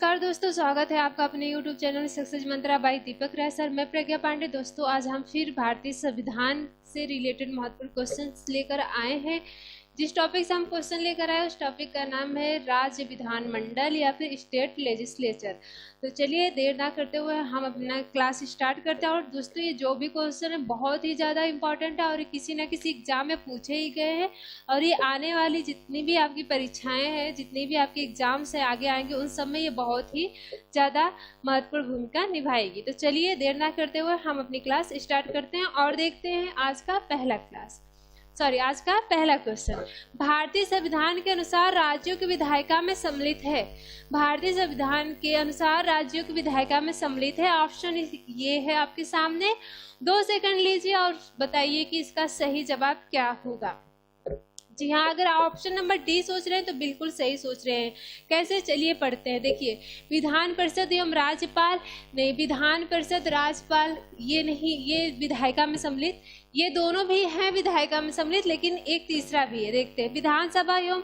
नमस्कार दोस्तों, स्वागत है आपका अपने YouTube चैनल सक्सेस मंत्रा बाय दीपक राय सर। मैं प्रज्ञा पांडे। दोस्तों आज हम फिर भारतीय संविधान से रिलेटेड महत्वपूर्ण क्वेश्चंस लेकर आए हैं। जिस टॉपिक से हम क्वेश्चन लेकर आए उस टॉपिक का नाम है राज्य विधानमंडल या फिर स्टेट लेजिस्लेचर। तो चलिए देर ना करते हुए हम अपना क्लास स्टार्ट करते हैं। और दोस्तों ये जो भी क्वेश्चन है बहुत ही ज़्यादा इंपॉर्टेंट है और किसी न किसी एग्जाम में पूछे ही गए हैं। और ये आने वाली जितनी भी आपकी परीक्षाएं हैं, जितनी भी आपके एग्जाम्स है आगे आएंगे, उन सब में ये बहुत ही ज़्यादा महत्वपूर्ण भूमिका निभाएगी। तो चलिए देर ना करते हुए हम अपनी क्लास स्टार्ट करते हैं और देखते हैं आज का पहला क्वेश्चन। भारतीय संविधान के अनुसार राज्यों की विधायिका में सम्मिलित है। भारतीय संविधान के अनुसार राज्यों की विधायिका में सम्मिलित है। ऑप्शन ये है आपके सामने। 2 सेकंड लीजिए और बताइए कि इसका सही जवाब क्या होगा। जी हाँ, अगर आप ऑप्शन नंबर डी सोच रहे हैं तो बिल्कुल सही सोच रहे हैं। कैसे, चलिए पढ़ते हैं। देखिए, विधान परिषद एवं राज्यपाल नहीं, विधान परिषद राज्यपाल ये नहीं, ये विधायिका में सम्मिलित, ये दोनों भी हैं विधायिका में सम्मिलित, लेकिन एक तीसरा भी है। देखते हैं, विधानसभा एवं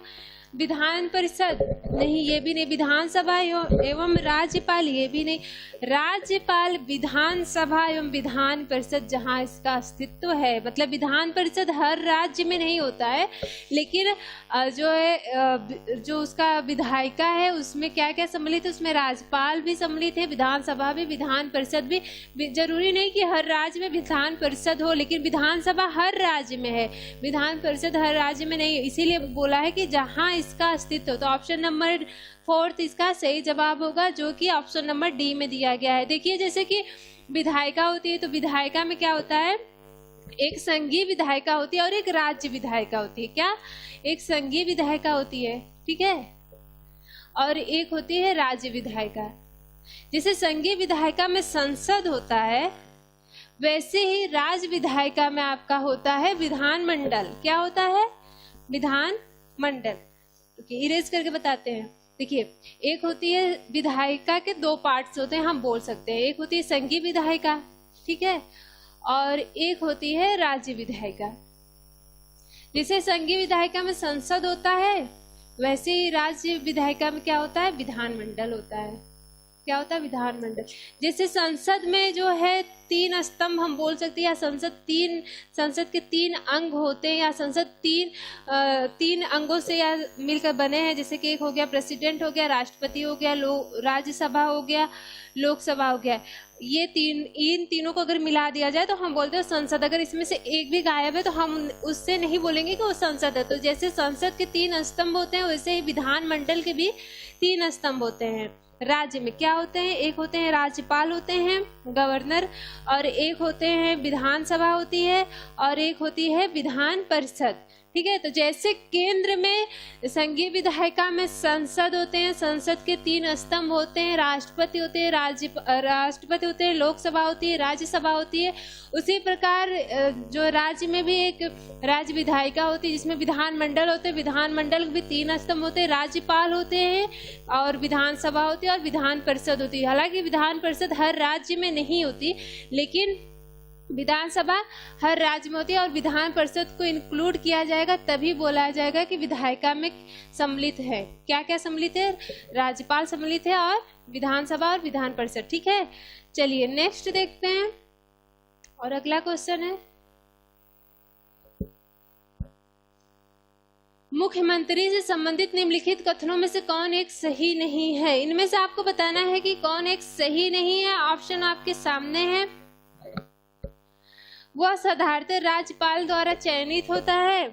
विधान परिषद नहीं, ये भी नहीं। विधानसभा एवं राज्यपाल ये भी नहीं। राज्यपाल, विधानसभा एवं विधान परिषद जहाँ इसका अस्तित्व है, मतलब विधान परिषद हर राज्य में नहीं होता है, लेकिन जो उसका विधायिका है उसमें क्या क्या सम्मिलित है, उसमें राज्यपाल भी सम्मिलित है, विधानसभा भी, विधान परिषद भी। जरूरी नहीं कि हर राज्य में विधान परिषद हो, लेकिन विधानसभा हर राज्य में है, विधान परिषद हर राज्य में नहीं। इसीलिए बोला है कि जहाँ इसका अस्तित्व। तो ऑप्शन नंबर 4 इसका सही जवाब होगा, जो कि ऑप्शन नंबर डी में दिया गया है। देखिए, जैसे कि विधायिका होती है तो विधायिका में क्या होता है, एक संघीय विधायिका होती है और एक राज्य विधायिका होती है। क्या, एक संघीय विधायिका होती है, ठीक है, और एक होती है राज्य विधायिका। जैसे संघीय विधायिका में संसद होता है, वैसे ही राज्य विधायिका में आपका होता है विधानमंडल। क्या होता है, विधानमंडल। इरेज करके बताते हैं। देखिए, एक होती है विधायिका के 2 पार्ट्स होते हैं, हम बोल सकते हैं। एक होती है संघीय विधायिका, ठीक है, और एक होती है राज्य विधायिका। जैसे संघीय विधायिका में संसद होता है, वैसे ही राज्य विधायिका में क्या होता है, विधानमंडल होता है। क्या होता है, विधानमंडल। जैसे संसद में जो है 3 स्तंभ हम बोल सकते हैं, या संसद के 3 अंग होते हैं, या संसद 3 अंगों से या मिलकर बने हैं। जैसे कि एक हो गया प्रेसिडेंट हो गया, राष्ट्रपति हो गया, राज्यसभा हो गया, लोकसभा हो गया। इन तीनों को अगर मिला दिया जाए तो हम बोलते हैं संसद। अगर इसमें से एक भी गायब है तो हम उससे नहीं बोलेंगे कि वो संसद है। तो जैसे संसद के 3 स्तंभ होते हैं, वैसे ही विधानमंडल के भी 3 स्तंभ होते हैं। राज्य में क्या होते हैं, एक होते हैं राज्यपाल होते हैं, गवर्नर, और एक होते हैं विधानसभा होती है, और एक होती है विधान परिषद, ठीक है। तो जैसे केंद्र में संघीय विधायिका में संसद होते हैं, संसद के 3 स्तंभ होते हैं, राष्ट्रपति होते हैं, राष्ट्रपति होते हैं, लोकसभा होती है, राज्यसभा होती है। उसी प्रकार जो राज्य में भी एक राज्य विधायिका होती है, जिसमें विधानमंडल होते हैं, विधानमंडल भी 3 स्तंभ होते हैं, राज्यपाल होते हैं, और विधानसभा होती है, और विधान परिषद होती है। हालांकि विधान परिषद हर राज्य में नहीं होती, लेकिन विधानसभा हर राज्य में होती है, और विधान परिषद को इंक्लूड किया जाएगा तभी बोला जाएगा कि विधायिका में सम्मिलित है। क्या क्या सम्मिलित है, राज्यपाल सम्मिलित है, और विधानसभा और विधान परिषद, ठीक है। चलिए नेक्स्ट देखते हैं, और अगला क्वेश्चन है, मुख्यमंत्री से संबंधित निम्नलिखित कथनों में से कौन एक सही नहीं है। इनमें से आपको बताना है कि कौन एक सही नहीं है। ऑप्शन आपके सामने है। वह साधारणतः राज्यपाल द्वारा चयनित होता है,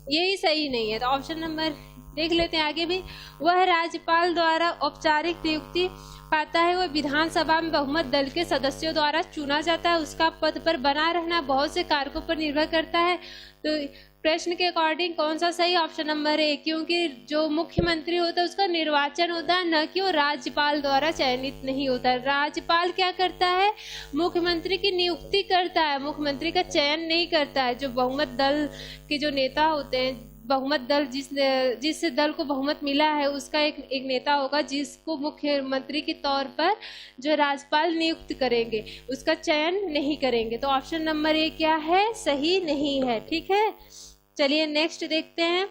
यही सही नहीं है। तो ऑप्शन नंबर देख लेते हैं आगे भी। वह राज्यपाल द्वारा औपचारिक नियुक्ति पाता है। वह विधानसभा में बहुमत दल के सदस्यों द्वारा चुना जाता है। उसका पद पर बना रहना बहुत से कारकों पर निर्भर करता है। तो प्रश्न के अकॉर्डिंग कौन सा सही, ऑप्शन नंबर ए, क्योंकि जो मुख्यमंत्री होता है उसका निर्वाचन होता है, न कि वो राज्यपाल द्वारा चयनित नहीं होता है। राज्यपाल क्या करता है, मुख्यमंत्री की नियुक्ति करता है, मुख्यमंत्री का चयन नहीं करता है। जो बहुमत दल के जो नेता होते हैं, बहुमत दल जिस दल को बहुमत मिला है उसका एक नेता होगा, जिसको मुख्यमंत्री के तौर पर जो राज्यपाल नियुक्त करेंगे, उसका चयन नहीं करेंगे। तो ऑप्शन नंबर ए क्या है, सही नहीं है, ठीक है। चलिए नेक्स्ट देखते हैं।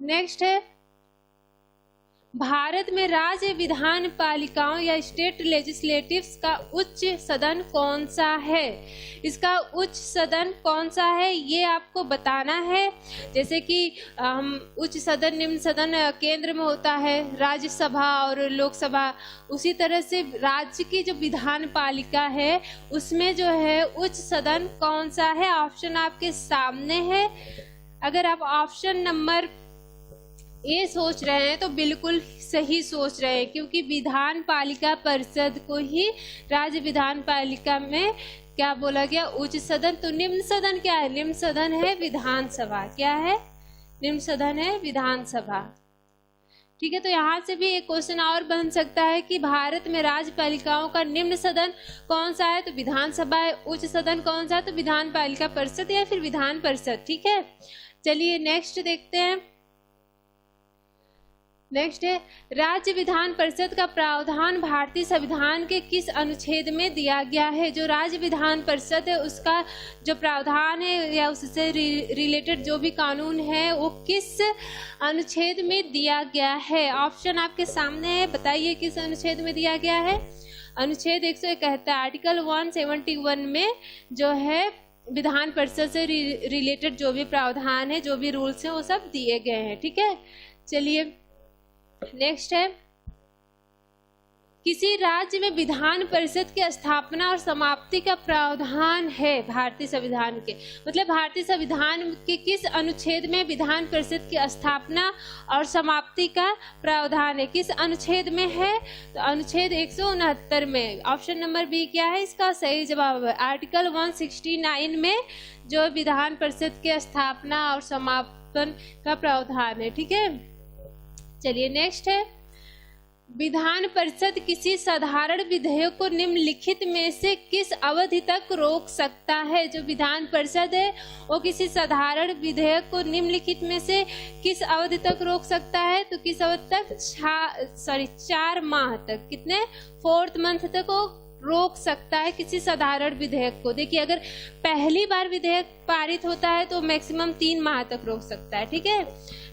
नेक्स्ट है, भारत में राज्य विधान पालिकाओं या स्टेट लेजिस्लेटिव्स का उच्च सदन कौन सा है? इसका उच्च सदन कौन सा है ये आपको बताना है। जैसे कि हम उच्च सदन निम्न सदन केंद्र में होता है, राज्यसभा और लोकसभा, उसी तरह से राज्य की जो विधान पालिका है उसमें जो है उच्च सदन कौन सा है? ऑप्शन आपके सामने है। अगर आप ऑप्शन नंबर ये सोच रहे हैं तो बिल्कुल सही सोच रहे हैं, क्योंकि विधान पालिका परिषद को ही राज्य विधान पालिका में क्या बोला गया? उच्च सदन। तो निम्न सदन क्या है? निम्न सदन है विधानसभा। क्या है? निम्न सदन है विधानसभा। ठीक है, तो यहाँ से भी एक क्वेश्चन और बन सकता है कि भारत में राज्य पालिकाओं का निम्न सदन कौन सा है? तो विधानसभा है। उच्च सदन कौन सा है? तो विधान पालिका परिषद या फिर विधान परिषद। ठीक है, चलिए नेक्स्ट देखते हैं। नेक्स्ट है, राज्य विधान परिषद का प्रावधान भारतीय संविधान के किस अनुच्छेद में दिया गया है? जो राज्य विधान परिषद है उसका जो प्रावधान है या उससे रिलेटेड जो भी कानून है वो किस अनुच्छेद में दिया गया है? ऑप्शन आपके सामने है, बताइए किस अनुच्छेद में दिया गया है? अनुच्छेद 171 आर्टिकल 171 में जो है विधान परिषद से रिलेटेड जो भी प्रावधान है, जो भी रूल्स है वो सब दिए गए हैं। ठीक है, चलिए नेक्स्ट है, किसी राज्य में विधान परिषद की स्थापना और समाप्ति का प्रावधान है भारतीय संविधान के? मतलब भारतीय संविधान के किस अनुच्छेद में विधान परिषद की स्थापना और समाप्ति का प्रावधान है? किस अनुच्छेद में है? तो अनुच्छेद 169 में। ऑप्शन नंबर बी क्या है इसका सही जवाब? आर्टिकल 169 में जो विधान परिषद की स्थापना और समापन का प्रावधान है। ठीक है, चलिए नेक्स्ट है, विधान परिषद किसी साधारण विधेयक को निम्नलिखित में से किस अवधि तक रोक सकता है? जो विधान परिषद है वो किसी साधारण विधेयक को निम्नलिखित में से किस अवधि तक रोक सकता है? तो किस अवधि तक? 4 माह तक। कितने? 4th मंथ तक वो रोक सकता है किसी साधारण विधेयक को। देखिए, अगर पहली बार विधेयक पारित होता है तो मैक्सिमम 3 माह तक रोक सकता है। ठीक है,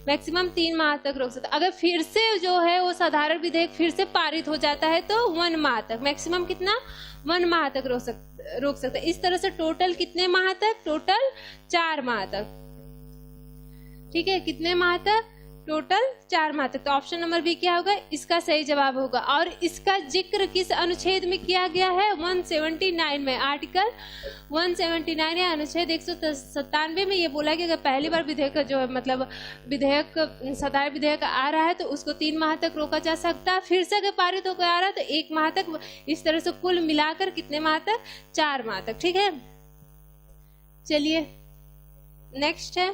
मैक्सिमम 3 माह तक रोक सकता है। अगर फिर से जो है वो साधारण विधेयक फिर से पारित हो जाता है तो 1 माह तक, मैक्सिमम कितना? 1 माह तक रोक सकता है। इस तरह से टोटल कितने माह तक? टोटल 4 माह तक। ठीक है, कितने माह तक? टोटल 4 माह तक। तो ऑप्शन नंबर बी क्या होगा? इसका सही जवाब होगा। और इसका जिक्र किस अनुच्छेद में किया गया है? 179 में। आर्टिकल 179 या अनुच्छेद 197 में ये बोला कि अगर पहली बार विधेयक जो है मतलब विधेयक साधारण विधेयक आ रहा है तो उसको 3 माह तक रोका जा सकता है। फिर से अगर पारित होकर आ रहा है तो 1 माह तक। इस तरह से कुल मिलाकर कितने माह तक? 4 माह तक। ठीक है, चलिए नेक्स्ट है,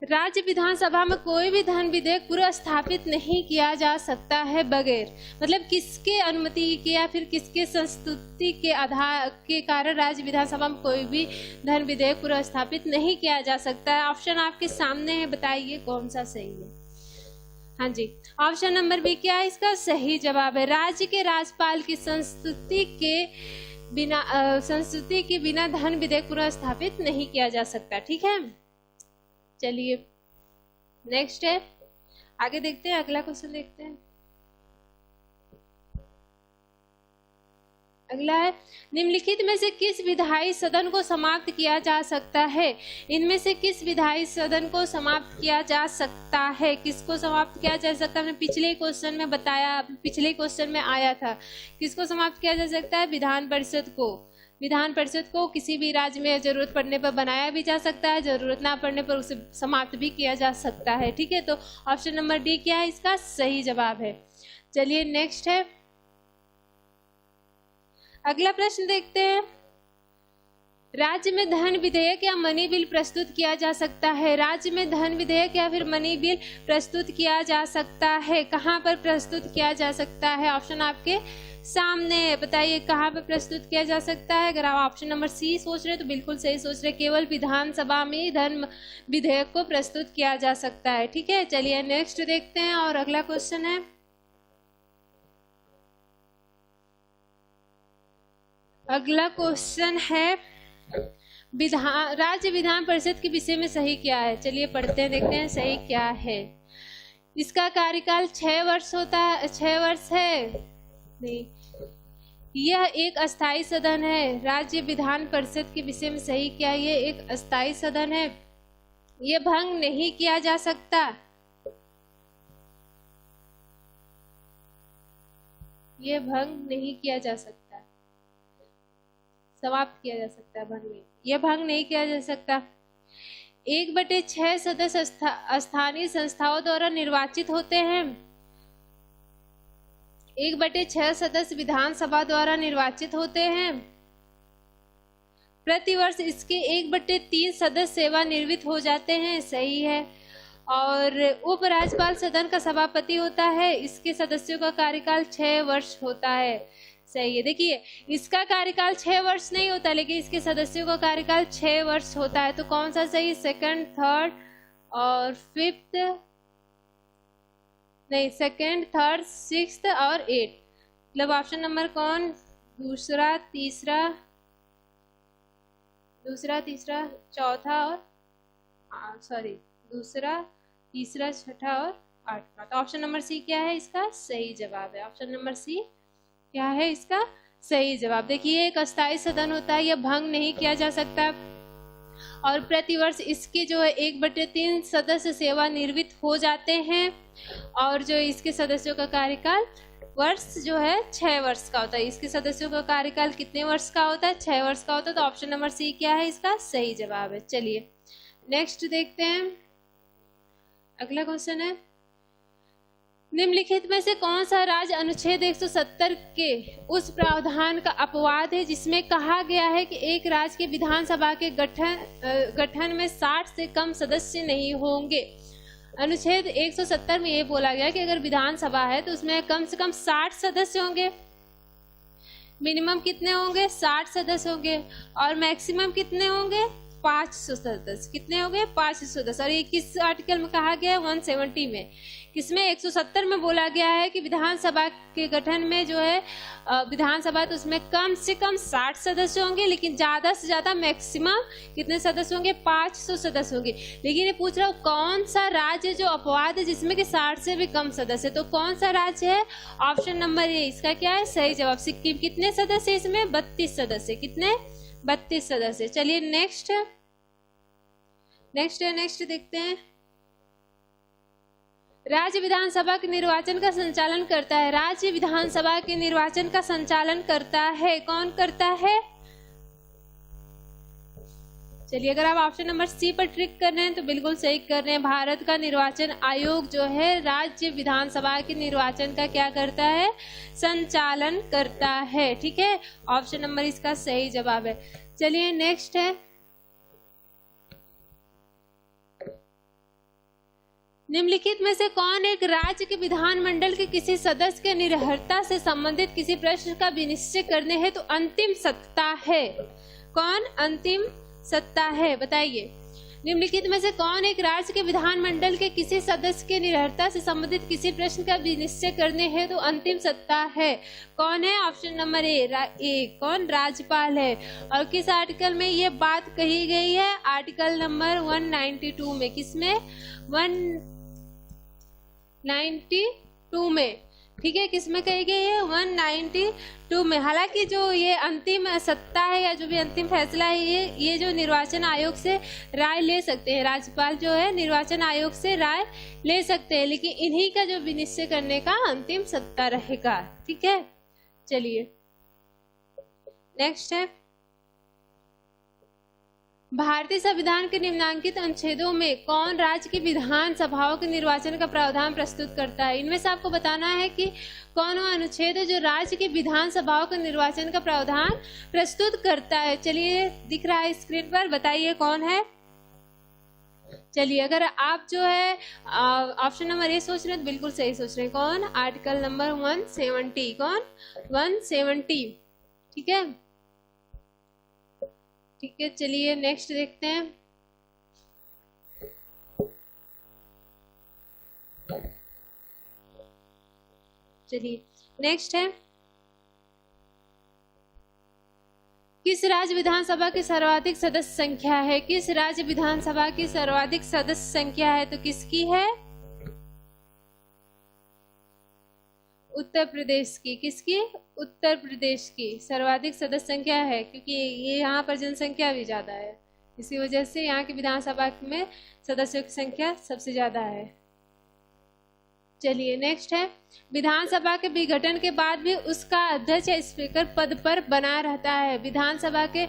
राज्य विधानसभा में कोई भी धन विधेयक पूर्व स्थापित नहीं किया जा सकता है बगैर, मतलब किसके अनुमति की या फिर किसके संस्तुति के आधार के कारण राज्य विधानसभा में कोई भी धन विधेयक पूर्व स्थापित नहीं किया जा सकता है? ऑप्शन आपके सामने है, बताइए कौन सा सही है? हाँ जी, ऑप्शन नंबर बी क्या है इसका सही जवाब है? राज्य के राज्यपाल की संस्तुति के बिना धन विधेयक पूर्व स्थापित नहीं किया जा सकता। ठीक है, चलिए नेक्स्ट है, आगे देखते हैं, अगला क्वेश्चन देखते हैं। अगला है, निम्नलिखित में से किस विधायी सदन को समाप्त किया जा सकता है? इनमें से किस विधायी सदन को समाप्त किया जा सकता है? किसको समाप्त किया जा सकता है? हमने पिछले क्वेश्चन में बताया, पिछले क्वेश्चन में आया था। किसको समाप्त किया जा सकता है? विधान परिषद को। विधान परिषद को किसी भी राज्य में जरूरत पड़ने पर बनाया भी जा सकता है, जरूरत ना पड़ने पर उसे समाप्त भी किया जा सकता है। ठीक है, तो ऑप्शन नंबर डी क्या है इसका सही जवाब है। चलिए नेक्स्ट है, अगला प्रश्न देखते हैं। राज्य में धन विधेयक या मनी बिल प्रस्तुत किया जा सकता है? राज्य में धन विधेयक या फिर मनी बिल प्रस्तुत किया जा सकता है? कहाँ पर प्रस्तुत किया जा सकता है? ऑप्शन आपके सामने, बताइए कहाँ पर प्रस्तुत किया जा सकता है? अगर आप ऑप्शन नंबर सी सोच रहे हैं तो बिल्कुल सही सोच रहे हैं, केवल विधानसभा में ही धन विधेयक को प्रस्तुत किया जा सकता है। ठीक है, चलिए नेक्स्ट देखते हैं और अगला क्वेश्चन है, अगला क्वेश्चन है, राज्य विधान परिषद के विषय में सही क्या है? चलिए पढ़ते हैं, देखते हैं सही क्या है। इसका कार्यकाल 6 वर्ष होता है, 6 वर्ष है नहीं, यह एक अस्थाई सदन है। राज्य विधान परिषद के विषय में सही क्या है? ये एक अस्थाई सदन है, यह भंग नहीं किया जा सकता, यह भंग नहीं किया जा सकता, समाप्त किया जा सकता है, भंग नहीं, यह भंग नहीं किया जा सकता। 1/6 सदस्य स्थानीय संस्थाओं द्वारा निर्वाचित होते हैं। 1/6 सदस्य विधानसभा द्वारा निर्वाचित होते हैं। प्रतिवर्ष इसके 1/3 सदस्य सेवानिवृत्त हो जाते हैं, सही है। और उपराज्यपाल सदन का सभापति होता है, इसके सदस्यों का कार्यकाल 6 वर्ष होता है, सही है। देखिए इसका कार्यकाल 6 वर्ष नहीं होता, लेकिन इसके सदस्यों का कार्यकाल 6 वर्ष होता है, तो कौन सा सही? सेकंड, थर्ड और फिफ्थ नहीं, सेकंड, थर्ड, सिक्स्थ और 8, मतलब ऑप्शन नंबर कौन? दूसरा, तीसरा, चौथा और दूसरा, तीसरा, छठा और 8वां। तो ऑप्शन नंबर सी क्या है? इसका सही जवाब है। ऑप्शन नंबर सी क्या है? इसका सही जवाब। देखिए एक अस्थाई सदन होता है, यह भंग नहीं किया जा सकता, और प्रतिवर्ष इसके जो है 1/3 सदस्य सेवानिवृत्त हो जाते हैं, और जो इसके सदस्यों का कार्यकाल वर्ष जो है 6 वर्ष का होता है। इसके सदस्यों का कार्यकाल कितने वर्ष का होता है? 6 वर्ष का होता है। तो ऑप्शन नंबर सी क्या है? इसका सही जवाब है। चलिए नेक्स्ट देखते हैं, अगला क्वेश्चन है, निम्नलिखित में से कौन सा राज्य अनुच्छेद 170 के उस प्रावधान का अपवाद है जिसमें कहा गया है कि एक राज्य के विधानसभा के गठन में 60 से कम सदस्य नहीं होंगे? अनुच्छेद 170 में ये बोला गया कि अगर विधानसभा है तो उसमें कम से कम 60 सदस्य होंगे। मिनिमम कितने होंगे? 60 सदस्य होंगे, और मैक्सिमम कितने होंगे? 500 सदस्य। कितने हो गए? 500 सदस्य। और ये किस आर्टिकल में कहा गया है? 170 में। किसमें? 170 में बोला गया है कि विधानसभा के गठन में जो है विधानसभा, तो उसमें कम से कम 60 सदस्य होंगे, लेकिन ज्यादा से ज्यादा मैक्सिमम कितने सदस्य होंगे? 500 सदस्य होंगे। लेकिन ये पूछ रहा हूँ कौन सा राज्य जो अपवाद है जिसमें कि 60 से भी कम सदस्य, तो कौन सा राज्य है? ऑप्शन नंबर ए इसका क्या है? सही जवाब सिक्किम। कितने सदस्य इसमें? 32 सदस्य। कितने? 32 सदस्य। चलिए नेक्स्ट देखते हैं, राज्य विधानसभा के निर्वाचन का संचालन करता है। राज्य विधानसभा के निर्वाचन का संचालन करता है, कौन करता है? चलिए अगर आप ऑप्शन नंबर सी पर ट्रिक कर रहे हैं तो बिल्कुल सही कर रहे हैं। भारत का निर्वाचन आयोग जो है राज्य विधानसभा के निर्वाचन का क्या करता है? संचालन करता है। ठीक है, ऑप्शन नंबर इसका सही जवाब है। चलिए नेक्स्ट है, निम्नलिखित में से कौन एक राज्य के विधानमंडल के किसी सदस्य के निरर्हता से संबंधित किसी प्रश्न का विनिश्चय करने हेतु अंतिम सत्ता है? कौन अंतिम सत्ता है? बताइए। निम्नलिखित में से कौन एक राज्य के विधानमंडल के किसी सदस्य के निरर्हता से संबंधित किसी प्रश्न का विनिश्चय करने हेतु अंतिम सत्ता है? कौन है? ऑप्शन नंबर ए कौन? राज्यपाल है। और किस आर्टिकल में ये बात कही गई है? आर्टिकल नंबर 192 में। किसमें? 192 में। ठीक है, किसमें कही गई है? 192 में। हालांकि जो ये अंतिम सत्ता है या जो भी अंतिम फैसला है, ये जो निर्वाचन आयोग से राय ले सकते हैं, राज्यपाल जो है निर्वाचन आयोग से राय ले सकते हैं, लेकिन इन्हीं का जो विनिश्चय करने का अंतिम सत्ता रहेगा। ठीक है, चलिए नेक्स्ट है, भारतीय संविधान के निम्नांकित अनुच्छेदों में कौन राज्य की विधान सभाओं के निर्वाचन का प्रावधान प्रस्तुत करता है? इनमें से आपको बताना है कि कौन वो अनुच्छेद है जो राज्य की विधान सभाओं के निर्वाचन का प्रावधान प्रस्तुत करता है। चलिए दिख रहा है स्क्रीन पर, बताइए कौन है। चलिए अगर आप जो है ऑप्शन नंबर ए सोच रहे हैं तो बिल्कुल सही सोच रहे हैं। कौन? Article number 170। कौन? 170। ठीक है, ठीक है, चलिए नेक्स्ट देखते हैं। चलिए नेक्स्ट है, किस राज्य विधानसभा की सर्वाधिक सदस्य संख्या है? किस राज्य विधानसभा की सर्वाधिक सदस्य संख्या है? तो किसकी है? उत्तर प्रदेश की। किसकी? उत्तर प्रदेश की सर्वाधिक सदस्य संख्या है, क्योंकि ये यहाँ पर जनसंख्या भी ज्यादा है, इसी वजह से यहाँ की विधानसभा में सदस्यों की संख्या सबसे ज्यादा है। चलिए नेक्स्ट है, विधानसभा के विघटन के बाद भी उसका अध्यक्ष या स्पीकर पद पर बना रहता है। विधानसभा के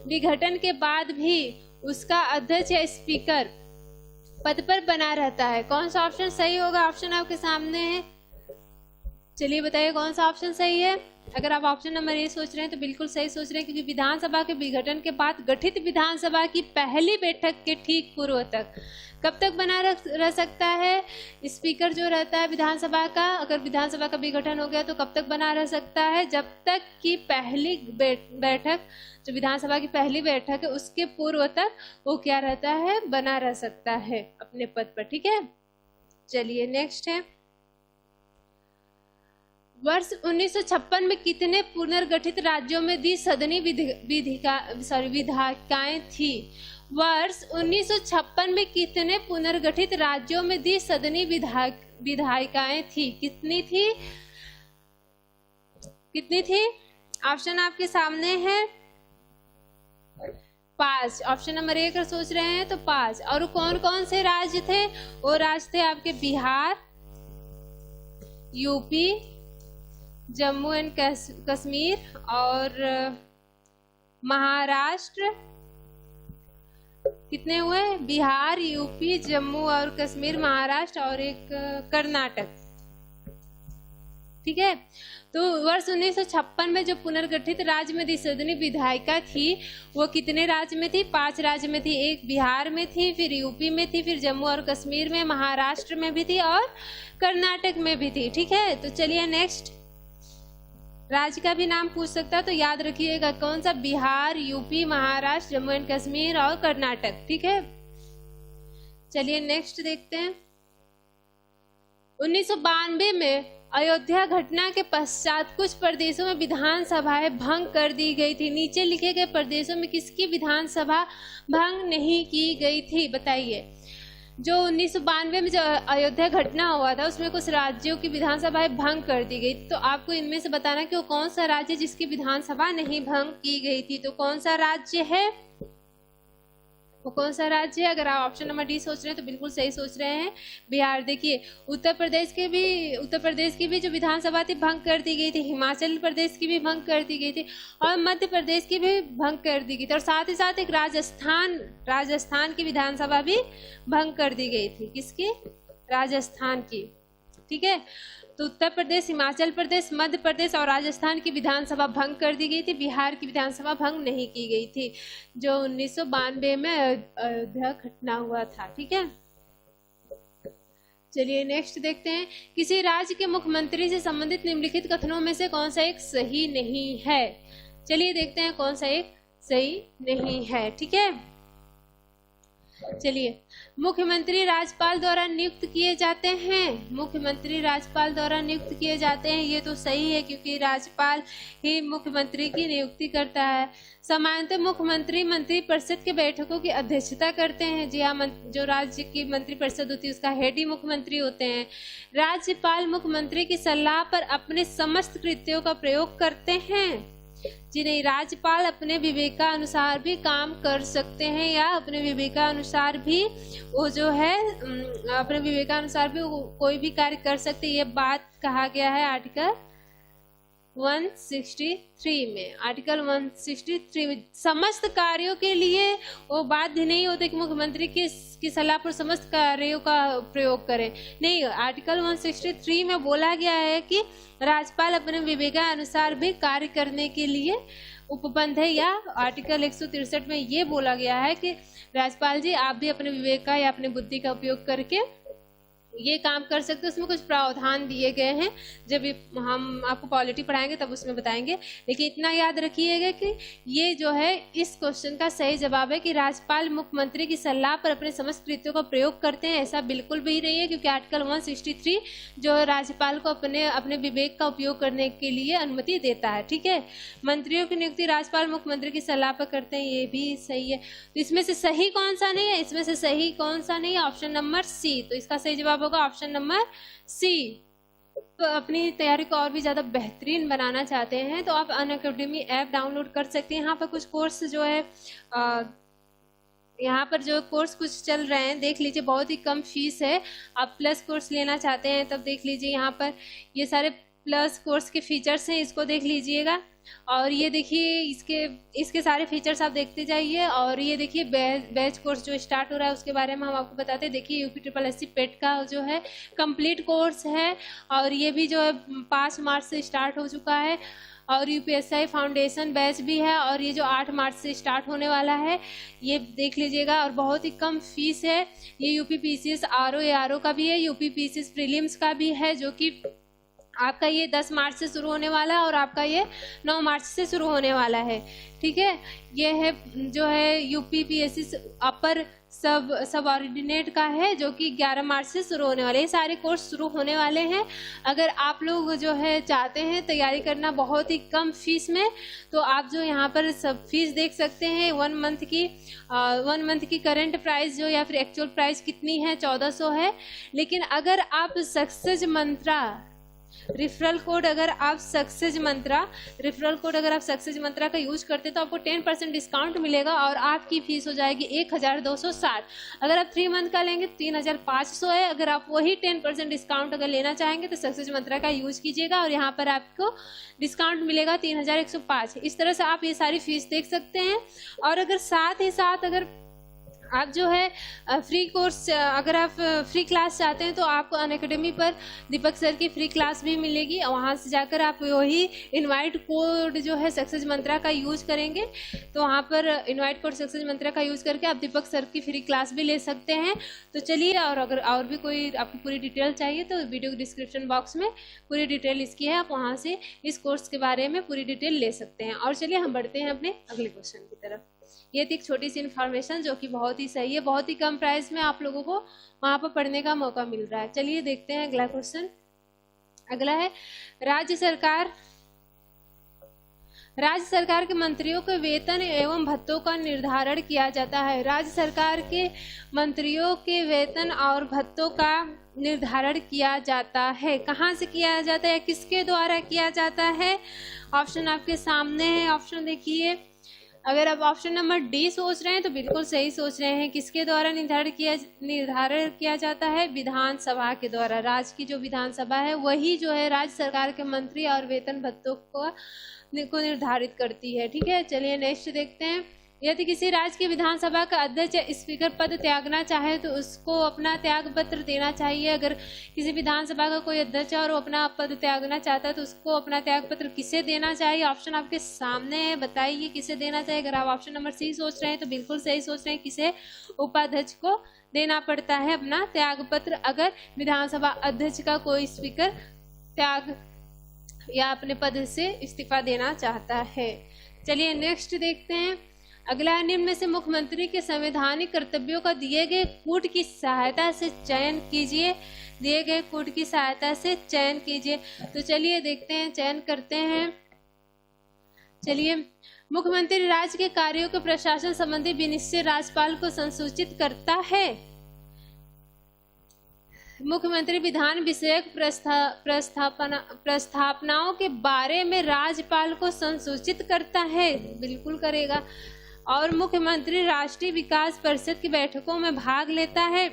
विघटन के बाद भी उसका अध्यक्ष या स्पीकर पद पर बना रहता है। कौन सा ऑप्शन सही होगा? ऑप्शन आपके सामने है, चलिए बताइए कौन सा ऑप्शन सही है। अगर आप ऑप्शन नंबर ए सोच रहे हैं तो बिल्कुल सही सोच रहे हैं, क्योंकि विधानसभा के विघटन के बाद गठित विधानसभा की पहली बैठक के ठीक पूर्व तक कब तक बना रह सकता है स्पीकर जो रहता है विधानसभा का? अगर विधानसभा का विघटन हो गया तो कब तक बना रह सकता है? जब तक कि पहली बैठक, जो विधानसभा की पहली बैठक है उसके पूर्व तक वो क्या रहता है? बना रह सकता है अपने पद पर। ठीक है, चलिए नेक्स्ट है, वर्ष 1956 में कितने पुनर्गठित राज्यों में द्विसदनी विधायिकाएं थी? वर्ष 1956 में कितने पुनर्गठित राज्यों में द्विसदनी विधायिकाएं थी? कितनी थी? कितनी थी? ऑप्शन आपके सामने है, 5। ऑप्शन नंबर 1 अगर सोच रहे हैं तो 5। और कौन कौन से राज्य थे? वो राज्य थे आपके बिहार, यूपी, जम्मू एंड कश्मीर और महाराष्ट्र। कितने हुए? बिहार, यूपी, जम्मू और कश्मीर, महाराष्ट्र और एक कर्नाटक। ठीक है, तो वर्ष 1956 में जो पुनर्गठित राज्य में द्विसदनी विधायिका थी वो कितने राज्य में थी? 5 राज्य में थी। एक बिहार में थी, फिर यूपी में थी, फिर जम्मू और कश्मीर में, महाराष्ट्र में भी थी और कर्नाटक में भी थी। ठीक है, तो चलिए नेक्स्ट, राज्य का भी नाम पूछ सकता है तो याद रखिएगा कौन सा? बिहार, यूपी, महाराष्ट्र, जम्मू एंड कश्मीर और कर्नाटक। ठीक है, चलिए नेक्स्ट देखते हैं, 1992 में अयोध्या घटना के पश्चात कुछ प्रदेशों में विधानसभाएं भंग कर दी गई थी। नीचे लिखे गए प्रदेशों में किसकी विधानसभा भंग नहीं की गई थी? बताइए। जो 1992 में जो अयोध्या घटना हुआ था उसमें कुछ राज्यों की विधानसभाएं भंग कर दी गई, तो आपको इनमें से बताना कि वो कौन सा राज्य जिसकी विधानसभा नहीं भंग की गई थी। तो कौन सा राज्य है? वो कौन सा राज्य है? अगर आप ऑप्शन नंबर डी सोच रहे हैं तो बिल्कुल सही सोच रहे हैं, बिहार। देखिए, उत्तर प्रदेश की भी जो विधानसभा थी भंग कर दी गई थी, हिमाचल प्रदेश की भी भंग कर दी गई थी और मध्य प्रदेश की भी भंग कर दी गई थी, और साथ ही साथ एक राजस्थान की विधानसभा भी भंग कर दी गई थी। किसकी? राजस्थान की। ठीक है, तो उत्तर प्रदेश, हिमाचल प्रदेश, मध्य प्रदेश और राजस्थान की विधानसभा भंग कर दी गई थी, बिहार की विधानसभा भंग नहीं की गई थी, जो 1992 में अयोध्या घटना हुआ था। ठीक है, चलिए नेक्स्ट देखते हैं, किसी राज्य के मुख्यमंत्री से संबंधित निम्नलिखित कथनों में से कौन सा एक सही नहीं है? चलिए देखते हैं कौन सा एक सही नहीं है। ठीक है, चलिए, मुख्यमंत्री राज्यपाल द्वारा नियुक्त किए जाते हैं। मुख्यमंत्री राज्यपाल द्वारा नियुक्त किए जाते हैं, ये तो सही है क्योंकि राज्यपाल ही मुख्यमंत्री की नियुक्ति करता है। सामान्यतः मुख्यमंत्री मंत्री परिषद के बैठकों की अध्यक्षता करते हैं। जी हाँ, जो राज्य की मंत्री परिषद होती है उसका हेड ही मुख्यमंत्री होते हैं। राज्यपाल मुख्यमंत्री की सलाह पर अपने समस्त कृत्यों का प्रयोग करते हैं। जी नहीं, राज्यपाल अपने विवेकानुसार भी काम कर सकते हैं, या अपने विवेकानुसार भी वो जो है अपने विवेकानुसार भी कोई भी कार्य कर सकते हैं। ये बात कहा गया है आर्टिकल 163 में। आर्टिकल 163 में समस्त कार्यों के लिए वो बाध्य नहीं होते कि मुख्यमंत्री की सलाह पर समस्त कार्यों का प्रयोग करें। नहीं, आर्टिकल 163 में बोला गया है कि राज्यपाल अपने विवेकानुसार भी कार्य करने के लिए उपबंध है, या आर्टिकल 163 में ये बोला गया है कि राज्यपाल जी आप भी अपने विवेक का या अपने बुद्धि का उपयोग करके ये काम कर सकते हैं। उसमें कुछ प्रावधान दिए गए हैं, जब हम आपको पॉलिटी पढ़ाएंगे तब उसमें बताएंगे। लेकिन इतना याद रखिएगा कि ये जो है इस क्वेश्चन का सही जवाब है कि राज्यपाल मुख्यमंत्री की सलाह पर अपने समस्त कृत्यों का प्रयोग करते हैं। ऐसा बिल्कुल भी नहीं है, क्योंकि आर्टिकल 163 जो राज्यपाल को अपने विवेक का उपयोग करने के लिए अनुमति देता है। ठीक है, मंत्रियों की नियुक्ति राज्यपाल मुख्यमंत्री की सलाह पर करते हैं, ये भी सही है। तो इसमें से सही कौन सा नहीं है, इसमें से सही कौन सा नहीं है, ऑप्शन नंबर सी। तो इसका सही जवाब होगा ऑप्शन नंबर सी। तो अपनी तैयारी को और भी ज़्यादा बेहतरीन बनाना चाहते हैं तो आप अनअकैडमी ऐप डाउनलोड कर सकते हैं। यहाँ पर कुछ कोर्स जो है यहाँ पर जो कोर्स कुछ चल रहे हैं देख लीजिए, बहुत ही कम फीस है। आप प्लस कोर्स लेना चाहते हैं तब देख लीजिए, यहाँ पर ये सारे प्लस कोर्स के फीचर्स हैं, इसको देख लीजिएगा। और ये देखिए इसके सारे फीचर्स आप देखते जाइए। और ये देखिए बैच कोर्स जो स्टार्ट हो रहा है उसके बारे में हम आपको बताते हैं। देखिए UPSSC पेट का जो है कंप्लीट कोर्स है, और ये भी जो है 5 मार्च से स्टार्ट हो चुका है। और UPSI फाउंडेशन बैच भी है, और ये जो 8 मार्च से स्टार्ट होने वाला है ये देख लीजिएगा। और बहुत ही कम फीस है। ये UPPCS RO ARO का भी है, UPPCS प्रीलिम्स का भी है, जो कि आपका ये 10 मार्च से शुरू होने वाला है और आपका ये 9 मार्च से शुरू होने वाला है। ठीक है, ये है जो है UPPSC अपर सब ऑर्डिनेट का है, जो कि 11 मार्च से शुरू होने वाले। ये सारे कोर्स शुरू होने वाले हैं। अगर आप लोग जो है चाहते हैं तैयारी करना बहुत ही कम फीस में, तो आप जो यहाँ पर सब फीस देख सकते हैं। 1 मंथ की करंट प्राइस जो या फिर एक्चुअल प्राइस कितनी है, 1400 है। लेकिन अगर आप सक्सेस मंत्रा रिफरल कोड अगर आप सक्सेस मंत्रा का यूज करते तो आपको 10% डिस्काउंट मिलेगा और आपकी फीस हो जाएगी 1260। अगर आप 3 मंथ का लेंगे 3500 है। अगर आप वही 10% डिस्काउंट अगर लेना चाहेंगे तो सक्सेस मंत्रा का यूज कीजिएगा और यहाँ पर आपको डिस्काउंट मिलेगा 3105। इस तरह से आप ये सारी फीस देख सकते हैं। और अगर साथ ही साथ अगर आप जो है फ्री कोर्स अगर आप फ्री क्लास चाहते हैं तो आपको अनअकैडमी पर दीपक सर की फ्री क्लास भी मिलेगी। वहाँ से जाकर आप वही इनवाइट कोड जो है सक्सेस मंत्रा का यूज करेंगे, तो वहाँ पर इनवाइट कोड सक्सेस मंत्रा का यूज करके आप दीपक सर की फ्री क्लास भी ले सकते हैं। तो चलिए, और अगर और भी कोई आपको पूरी डिटेल चाहिए तो वीडियो के डिस्क्रिप्शन बॉक्स में पूरी डिटेल इसकी है, आप वहाँ से इस कोर्स के बारे में पूरी डिटेल ले सकते हैं। और चलिए हम बढ़ते हैं अपने अगले क्वेश्चन की तरफ। ये थी एक छोटी सी इन्फॉर्मेशन जो कि बहुत ही सही है, बहुत ही कम प्राइस में आप लोगों को वहाँ पर पढ़ने का मौका मिल रहा है। चलिए देखते हैं अगला क्वेश्चन। अगला है राज्य सरकार के मंत्रियों के वेतन एवं भत्तों का निर्धारण किया जाता है। राज्य सरकार के मंत्रियों के वेतन और भत्तों का निर्धारण किया जाता है। कहाँ से किया जाता है, किसके द्वारा किया जाता है? ऑप्शन आपके सामने है। ऑप्शन देखिए, अगर आप ऑप्शन नंबर डी सोच रहे हैं तो बिल्कुल सही सोच रहे हैं। किसके द्वारा निर्धारण किया जाता है? विधानसभा के द्वारा। राज्य की जो विधानसभा है वही जो है राज्य सरकार के मंत्री और वेतन भत्तों को निर्धारित करती है। ठीक है, चलिए नेक्स्ट देखते हैं। यदि किसी राज्य की विधानसभा का अध्यक्ष या स्पीकर पद त्यागना चाहे तो उसको अपना त्याग पत्र देना चाहिए। अगर किसी विधानसभा का कोई अध्यक्ष और वो अपना पद त्यागना चाहता है तो उसको अपना त्याग पत्र किसे देना चाहिए? ऑप्शन आपके सामने है, बताइए किसे देना चाहिए। अगर आप ऑप्शन नंबर सी सोच रहे हैं तो बिल्कुल सही सोच रहे हैं, किसे? उपाध्यक्ष को देना पड़ता है अपना त्याग पत्र अगर विधानसभा अध्यक्ष का कोई स्पीकर त्याग या अपने पद से इस्तीफा देना चाहता है। चलिए नेक्स्ट देखते हैं। अगला, निम्न में से मुख्यमंत्री के संवैधानिक कर्तव्यों का दिए गए कूट की सहायता से चयन कीजिए। दिए गए कूट की सहायता से चयन कीजिए। तो चलिए देखते हैं, चयन करते हैं। चलिए, मुख्यमंत्री राज्य के कार्यों के प्रशासन संबंधी विनिश्चय राज्यपाल को संसूचित करता है। मुख्यमंत्री विधान विषयक प्रस्तावनाओं के बारे में राज्यपाल को संसूचित करता है, बिल्कुल करेगा। और मुख्यमंत्री राष्ट्रीय विकास परिषद की बैठकों में भाग लेता है?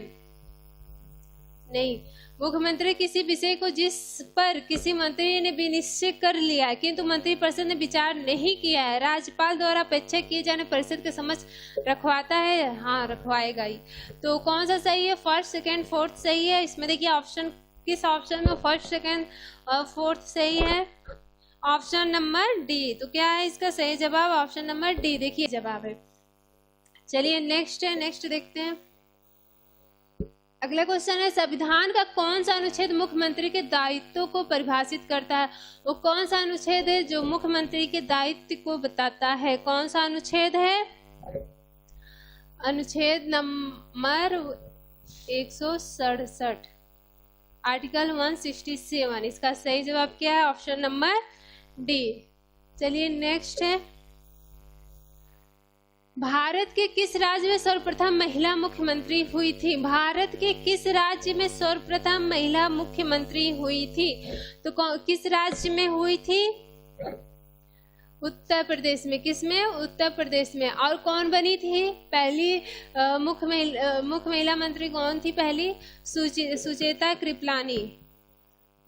नहीं। मुख्यमंत्री किसी विषय को जिस पर किसी मंत्री ने विनिश्चय कर लिया है किंतु मंत्रिपरिषद ने विचार नहीं किया है, राज्यपाल द्वारा अपेक्षा किए जाने परिषद के समक्ष रखवाता है? हाँ, रखवाएगा ही। तो कौन सा सही है? फर्स्ट, सेकंड, फोर्थ सही है। इसमें देखिए ऑप्शन, किस ऑप्शन में फर्स्ट, सेकंड और फोर्थ सही है? Option number D. तो क्या है इसका सही जवाब? ऑप्शन नंबर डी देखिए जवाब है। चलिए नेक्स्ट है, नेक्स्ट देखते हैं। अगला क्वेश्चन है, संविधान का कौन सा अनुच्छेद मुख्यमंत्री के दायित्व को परिभाषित करता है? वो कौन सा अनुच्छेद है जो मुख्यमंत्री के दायित्व को बताता है? कौन सा अनुच्छेद है? अनुच्छेद नंबर 167, आर्टिकल 167। इसका सही जवाब क्या है? Option number D. चलिए नेक्स्ट है, भारत के किस राज्य में सर्वप्रथम महिला मुख्यमंत्री हुई थी? भारत के किस राज्य में सर्वप्रथम महिला मुख्यमंत्री हुई थी? तो किस राज्य में हुई थी? उत्तर प्रदेश में। किसमें? उत्तर प्रदेश में। और कौन बनी थी पहली मुख्य महिला मंत्री? कौन थी पहली? सुचेता कृपलानी।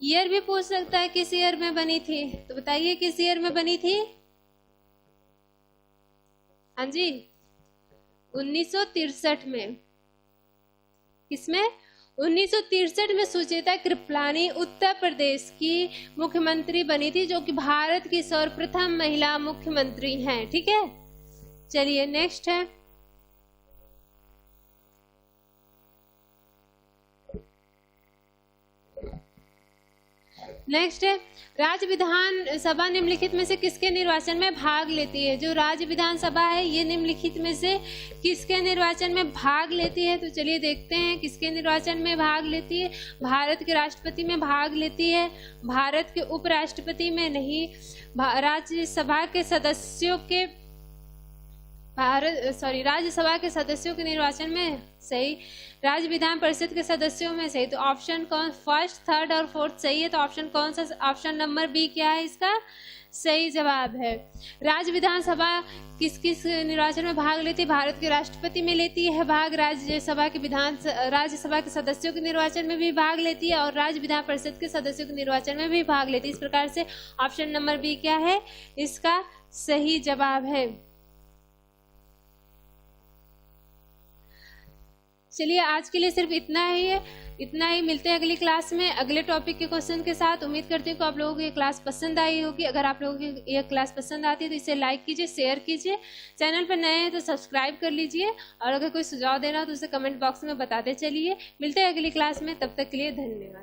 ईयर भी पूछ सकता है किस ईयर में बनी थी, तो बताइए किस ईयर में बनी थी? हाँ जी, 1963 में। किसमें? 1963 में सुचेता कृपलानी उत्तर प्रदेश की मुख्यमंत्री बनी थी, जो कि भारत की सर्वप्रथम महिला मुख्यमंत्री हैं। ठीक है, चलिए नेक्स्ट है, नेक्स्ट है, राज्य विधान सभा निम्नलिखित में से किसके निर्वाचन में भाग लेती है? जो राज्य विधानसभा है ये निम्नलिखित में से किसके निर्वाचन में भाग लेती है? तो चलिए देखते हैं किसके निर्वाचन में भाग लेती है। भारत के राष्ट्रपति में भाग लेती है, भारत के उपराष्ट्रपति में नहीं, राज्यसभा के सदस्यों के राज्यसभा के सदस्यों के निर्वाचन में सही, राज्य विधान परिषद के सदस्यों में सही। तो ऑप्शन कौन? फर्स्ट, थर्ड और फोर्थ सही है। तो ऑप्शन कौन सा? ऑप्शन नंबर बी क्या है इसका सही जवाब है। राज्य विधानसभा किस किस निर्वाचन में भाग लेती है? भारत के राष्ट्रपति में लेती है भाग, राज्यसभा के सदस्यों के निर्वाचन में भी भाग लेती है, और राज्य विधान परिषद के सदस्यों के निर्वाचन में भी भाग लेती है। इस प्रकार से ऑप्शन नंबर बी क्या है इसका सही जवाब है। चलिए आज के लिए सिर्फ इतना ही मिलते हैं अगली क्लास में अगले टॉपिक के क्वेश्चन के साथ। उम्मीद करती हूँ कि आप लोगों को ये क्लास पसंद आई होगी। अगर आप लोगों की ये क्लास पसंद आती है तो इसे लाइक कीजिए, शेयर कीजिए, चैनल पर नए हैं तो सब्सक्राइब कर लीजिए, और अगर कोई सुझाव देना हो तो उसे कमेंट बॉक्स में बताते चलिए। मिलते हैं अगली क्लास में, तब तक के लिए धन्यवाद।